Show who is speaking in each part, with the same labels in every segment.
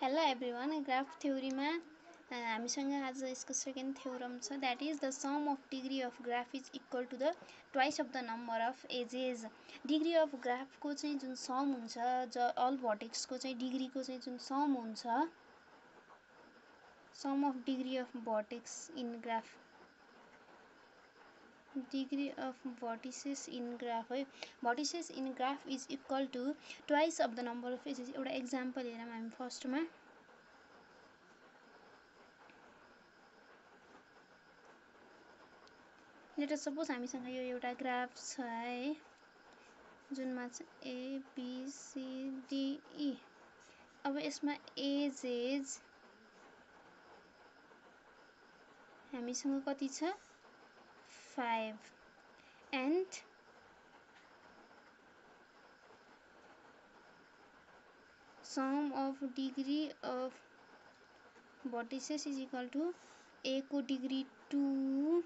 Speaker 1: Hello everyone, graph theory मा हामीसँग आज यसको सेकेन्ड थ्योरम छ, that is the sum of degree of graph is equal to the twice of the number of edges. Degree of ग्राफको चाहिँ जुन sum हुन्छ, अल भर्टेक्सको चाहिँ डिग्रीको चाहिँ जुन सम हुन्छ, sum of degree of vertex in graph, degree of vertices in graph है, vertices in graph is equal to twice of the number of edges. एउटा एक्जाम्पल हेरौँ हामी फर्स्टमा. लेट अस सपोज हामीसँग यो एउटा ग्राफ छ है, जुनमा चाहिँ A B C D E. अब यसमा एजेस हामीसँग कति छ 5 and sum of degree of vertices is equal to A को degree 2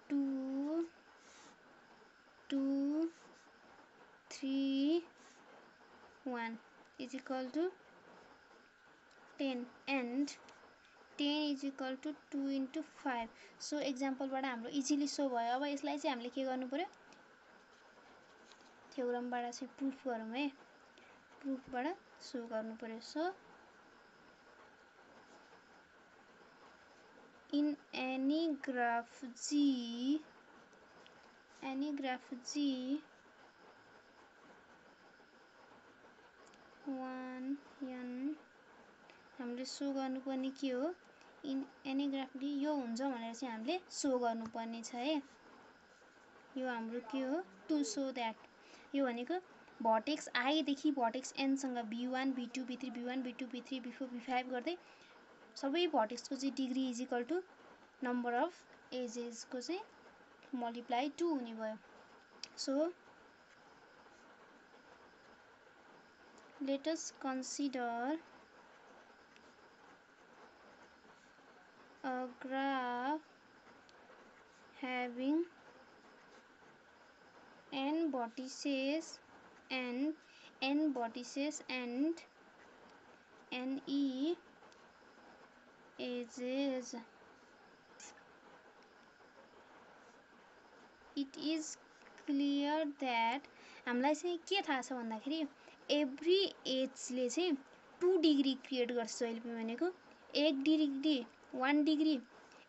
Speaker 1: 2 2 3 1 is equal to 10 and 10 is equal to 2 into 5. So एक्जाम्पलबाट हाम्रो इजिली सो भयो. अब यसलाई चाहिँ हामीले के गर्नु पर्यो, थ्योरमबाट चाहिँ प्रुफ गरौँ है, प्रुफबाट सो गर्नु पर्यो. So in any graph G, any graph G 1 n हामीले सो गर्नुपर्ने के हो, इन एनी ग्राफ डी यो हुन्छ भनेर चाहिँ हामीले सो गर्नुपर्ने छ है. यो हाम्रो के हो, टु सो द्याट यो भनेको भर्टेक्स आई देखि भर्टेक्स एन सँग b1 b2 b3 b1 b2 b3 b4 b5 गर्दै सबै भर्टेक्सको चाहिँ degree is equal to number of एजेसको चाहिँ मल्टिप्लाई 2 हुने भयो. So let us consider a graph having n vertices and n vertices and ne edges. It is clear that हामीलाई चाहिँ के थाहा छ भन्दाखेरि एभ्री एजले चाहिँ 2 डिग्री क्रिएट गर्छ जहिले पनि भनेको 1 डिग्री 1 डिग्री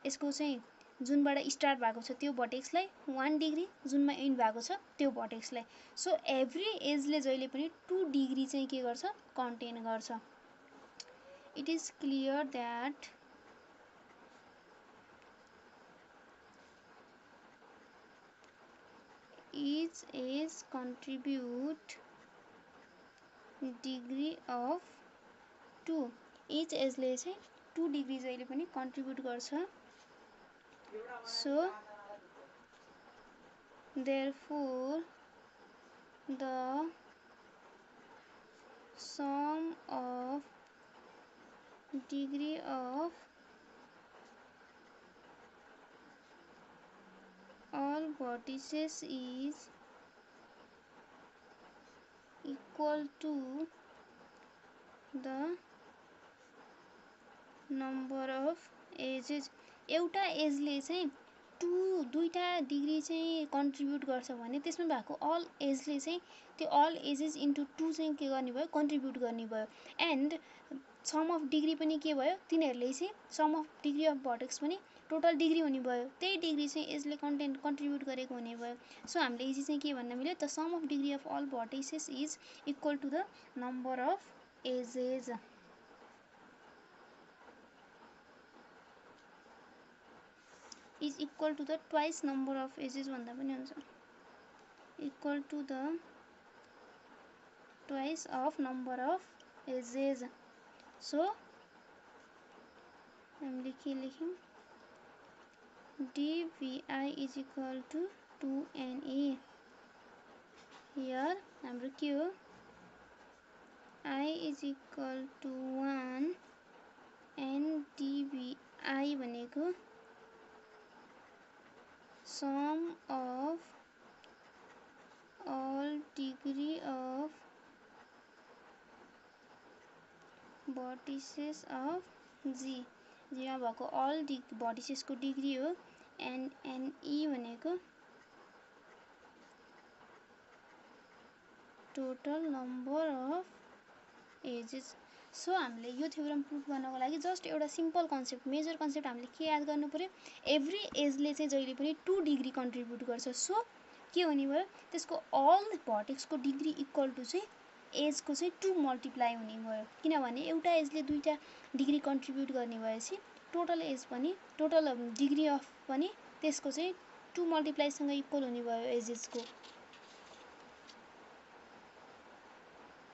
Speaker 1: यसको चाहिँ जुनबाट स्टार्ट भएको छ त्यो भर्टेक्सलाई 1 डिग्री जुनमा एन्ड भएको छ त्यो भर्टेक्सलाई. सो एभ्री एजले जहिले पनि 2 डिग्री चाहिँ के गर्छ, कन्टेन गर्छ. It is clear that each edge contribute degree of 2. each edge ले चाहिँ 2 डिग्री जहिले पनि कन्ट्रिब्युट गर्छ. So therefore the sum of degree of all vertices is equal to the number of edges. एउटा एजले चाहिँ दुईटा डिग्री चाहिँ कन्ट्रिब्युट गर्छ भने त्यसमा भएको अल एजले चाहिँ त्यो अल एजेस इन्टु 2 चाहिँ के गर्ने भयो, कन्ट्रिब्युट गर्ने भयो. एन्ड सम अफ डिग्री पनि के भयो, तिनीहरूले चाहिँ sum of degree of vertex पनि टोटल डिग्री हुने भयो. त्यही डिग्री चाहिँ एजले कन्ट्रिब्युट गरेको हुने भयो. सो हामीले इजी चाहिँ के भन्न मिल्यो, the sum of degree of all vertices is equal to the number of edges. Is equal to the twice number of edges भन्दा पनि हुन्छ, equal to the twice of number of edges. So हामीले के लेख्यौँ, dvi is equal to 2ne. here हाम्रो के हो, i is equal to 1 and dvi भनेको sum of all degree of vertices of जीमा भएको अल भर्टिसेसको डिग्री हो एन्ड एनई भनेको total number of edges. So हामीले यो थ्योरम प्रुभ गर्नको लागि जस्ट एउटा सिम्पल कन्सेप्ट मेजर कन्सेप्ट हामीले के याद गर्नु पर्यो, एभ्री एजले चाहिँ जहिले पनि 2 डिग्री कन्ट्रिब्युट गर्छ। सो के हुने भयो, त्यसको अल भर्टेक्सको डिग्री इक्वल टु चाहिँ एजको चाहिँ 2 मल्टिप्लाई हुने भयो, किनभने एउटा एजले 2टा डिग्री कन्ट्रिब्युट गर्ने भएपछि टोटल एज पनि टोटल डिग्री अफ पनि त्यसको चाहिँ 2 मल्टिप्लाईसँग इक्वल हुने भयो एजेसको।